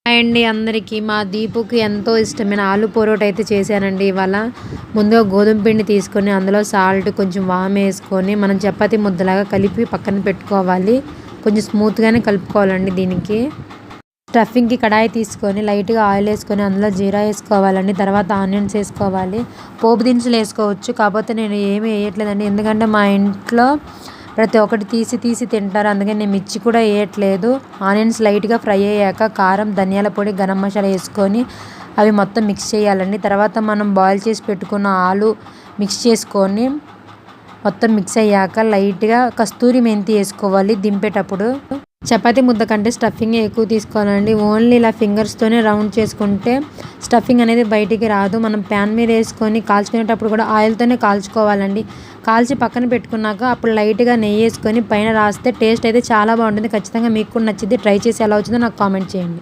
Hi అండి అందరికీ. మా దీపుకి ఎంతో ఇష్టమైన ఆలు పరోటా అయితే చేశానండి ఇవాళ. ముందుగా గోధుమ పిండి తీసుకొని అందులో సాల్ట్ కొంచెం వామ్ వేసుకొని మనం చపాతీ ముద్దలాగా కలిపి పక్కన పెట్టుకోవాలి. కొంచెం స్మూత్గానే కలుపుకోవాలండి. దీనికి స్టఫింగ్కి కడాయి తీసుకొని లైట్గా ఆయిల్ వేసుకొని అందులో జీరా వేసుకోవాలండి. తర్వాత ఆనియన్స్ వేసుకోవాలి. పోపు దినుసులు వేసుకోవచ్చు, కాకపోతే నేను ఏమీ వేయట్లేదండి ఎందుకంటే మా ఇంట్లో ప్రతి ఒక్కటి తీసి తింటారు, అందుకని నేను మిర్చి కూడా వేయట్లేదు. ఆనియన్స్ లైట్గా ఫ్రై అయ్యాక కారం, ధనియాల పొడి, గరం మసాలా వేసుకొని అవి మొత్తం మిక్స్ చేయాలండి. తర్వాత మనం బాయిల్ చేసి పెట్టుకున్న ఆలు మిక్స్ చేసుకొని మొత్తం మిక్స్ అయ్యాక లైట్గా కస్తూరి మెంతి వేసుకోవాలి. దింపేటప్పుడు చపాతీ ముద్ద కంటే స్టఫింగ్ ఎక్కువ తీసుకోవాలండి. ఓన్లీ ఇలా ఫింగర్స్తోనే రౌండ్ చేసుకుంటే స్టఫింగ్ అనేది బయటికి రాదు. మనం ప్యాన్ మీద వేసుకొని కాల్చుకునేటప్పుడు కూడా ఆయిల్తోనే కాల్చుకోవాలండి. కాల్చి పక్కన పెట్టుకున్నాక అప్పుడు లైట్గా నెయ్యి వేసుకొని పైన రాస్తే టేస్ట్ అయితే చాలా బాగుంటుంది. ఖచ్చితంగా మీకు కూడా నచ్చిద్ది. ట్రై చేసి ఎలా వచ్చిందో నాకు కామెంట్ చేయండి.